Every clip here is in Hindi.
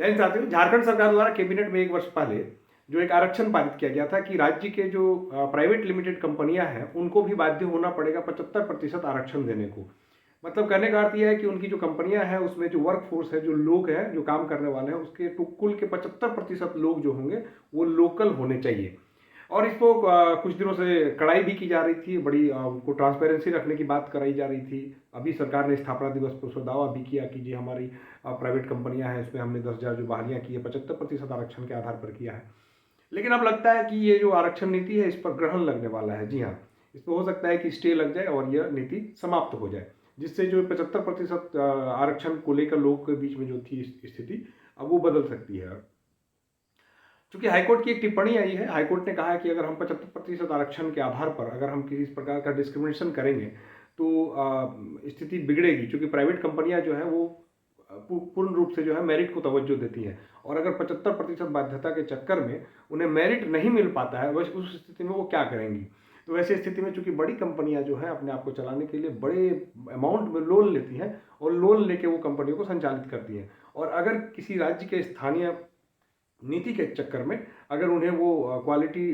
जय हिंद साथियों, झारखंड सरकार द्वारा कैबिनेट में 1 वर्ष पहले जो एक आरक्षण पारित किया गया था कि राज्य के जो प्राइवेट लिमिटेड कंपनियां हैं उनको भी बाध्य होना पड़ेगा 75% आरक्षण देने को। मतलब कहने का अर्थ यह है कि उनकी जो कंपनियां हैं उसमें जो वर्क फोर्स है, जो लोग हैं, जो काम करने वाले हैं, उसके कुल के 75% लोग जो होंगे वो लोकल होने चाहिए। और इसको कुछ दिनों से कड़ाई भी की जा रही थी, बड़ी उनको ट्रांसपेरेंसी रखने की बात कराई जा रही थी। अभी सरकार ने स्थापना दिवस पर उसमें दावा भी किया कि जी हमारी प्राइवेट कंपनियां हैं, इसमें हमने 10,000 जो बहालियां की है 75% आरक्षण के आधार पर किया है। लेकिन अब लगता है कि ये जो आरक्षण नीति है इस पर ग्रहण लगने वाला है। जी हाँ, इस पर हो सकता है कि स्टे लग जाए और यह नीति समाप्त हो जाए, जिससे जो 75% आरक्षण को लेकर लोगों के बीच में जो थी स्थिति अब वो बदल सकती है। चूंकि हाईकोर्ट की एक टिप्पणी आई है, हाईकोर्ट ने कहा है कि अगर हम 75% आरक्षण के आधार पर अगर हम किसी प्रकार का डिस्क्रिमिनेशन करेंगे तो स्थिति बिगड़ेगी, क्योंकि प्राइवेट कंपनियां जो है वो पूर्ण रूप से जो है मेरिट को तवज्जो देती हैं। और अगर 75% बाध्यता के चक्कर में उन्हें मेरिट नहीं मिल पाता है, वैसे उस स्थिति में वो क्या करेंगी। तो वैसी स्थिति में चूंकि बड़ी कंपनियां जो है अपने आप को चलाने के लिए बड़े अमाउंट में लोन लेती हैं और लोन लेके वो कंपनियों को संचालित करती हैं। और अगर किसी राज्य के स्थानीय नीति के चक्कर में अगर उन्हें वो क्वालिटी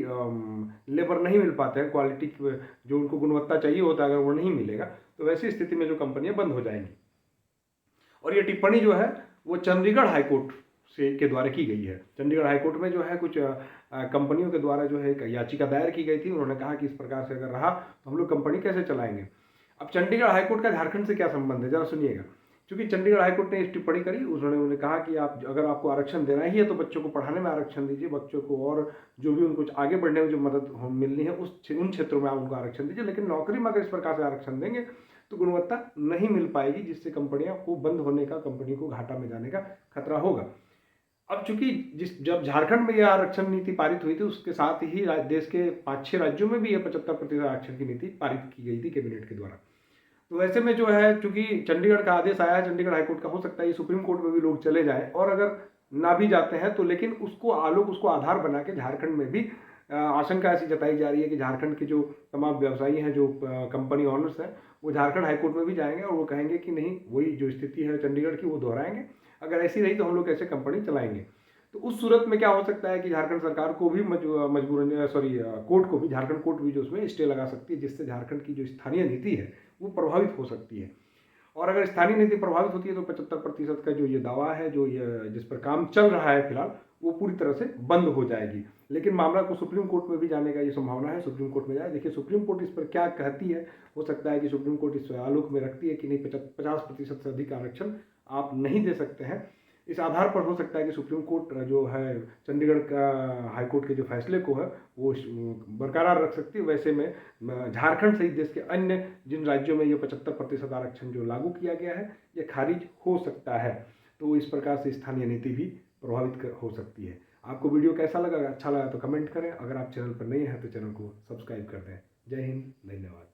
लेबर नहीं मिल पाते हैं, क्वालिटी जो उनको गुणवत्ता चाहिए होता है अगर वो नहीं मिलेगा, तो वैसी स्थिति में जो कंपनियां बंद हो जाएंगी। और ये टिप्पणी जो है वो चंडीगढ़ हाईकोर्ट से के द्वारा की गई है। चंडीगढ़ हाईकोर्ट में जो है कुछ कंपनियों के द्वारा जो है एक याचिका दायर की गई थी। उन्होंने कहा कि इस प्रकार से अगर रहा तो हम लोग कंपनी कैसे चलाएंगे। अब चंडीगढ़ हाईकोर्ट का झारखंड से क्या संबंध है, जरा सुनिएगा। क्योंकि चंडीगढ़ हाईकोर्ट ने इस टिप्पणी करी, उन्होंने कहा कि आप अगर आपको आरक्षण देना ही है तो बच्चों को पढ़ाने में आरक्षण दीजिए, बच्चों को और जो भी उनको आगे बढ़ने में जो मदद मिलनी है उन क्षेत्रों में आप उनको आरक्षण दीजिए। लेकिन नौकरी में अगर इस प्रकार से आरक्षण देंगे तो गुणवत्ता नहीं मिल पाएगी, जिससे कंपनियां को बंद होने का, कंपनी को घाटा में जाने का खतरा होगा। अब चूंकि जब झारखंड में यह आरक्षण नीति पारित हुई थी उसके साथ ही देश के 5-6 राज्यों में भी यह 75% आरक्षण की नीति पारित की गई थी कैबिनेट के द्वारा। तो ऐसे में जो है, चूंकि चंडीगढ़ का आदेश आया है, चंडीगढ़ हाईकोर्ट का, हो सकता है ये सुप्रीम कोर्ट में भी लोग चले जाएं। और अगर ना भी जाते हैं तो लेकिन उसको आधार बना के झारखंड में भी आशंका ऐसी जताई जा रही है कि झारखंड के जो तमाम व्यवसायी हैं, जो कंपनी ऑनर्स हैं, वो झारखंड हाईकोर्ट में भी जाएंगे और वो कहेंगे कि नहीं, वही जो स्थिति है चंडीगढ़ की वो दोहराएंगे, अगर ऐसी रही तो हम लोग कैसे कंपनी चलाएंगे। तो उस सूरत में क्या हो सकता है कि झारखंड सरकार को भी मजबूरन कोर्ट को भी, झारखंड कोर्ट भी जो उसमें स्टे लगा सकती है, जिससे झारखंड की जो स्थानीय नीति है वो प्रभावित हो सकती है। और अगर स्थानीय नीति प्रभावित होती है तो 75% का जो ये दावा है, जो ये जिस पर काम चल रहा है फिलहाल, वो पूरी तरह से बंद हो जाएगी। लेकिन मामला को सुप्रीम कोर्ट में भी जाने का ये संभावना है, सुप्रीम कोर्ट में जाए। देखिए सुप्रीम कोर्ट इस पर क्या कहती है। हो सकता है कि सुप्रीम कोर्ट इस आलोक में रखती है कि नहीं, 50% से अधिक आरक्षण आप नहीं दे सकते हैं। इस आधार पर हो सकता है कि सुप्रीम कोर्ट जो है चंडीगढ़ का हाईकोर्ट के जो फैसले को है वो बरकरार रख सकती है। वैसे में झारखंड सहित देश के अन्य जिन राज्यों में ये 75% आरक्षण जो लागू किया गया है ये खारिज हो सकता है। तो इस प्रकार से स्थानीय नीति भी प्रभावित हो सकती है। आपको वीडियो कैसा लगा? अच्छा लगा तो कमेंट करें। अगर आप चैनल पर नए हैं तो चैनल को सब्सक्राइब कर दें। जय हिंद, धन्यवाद।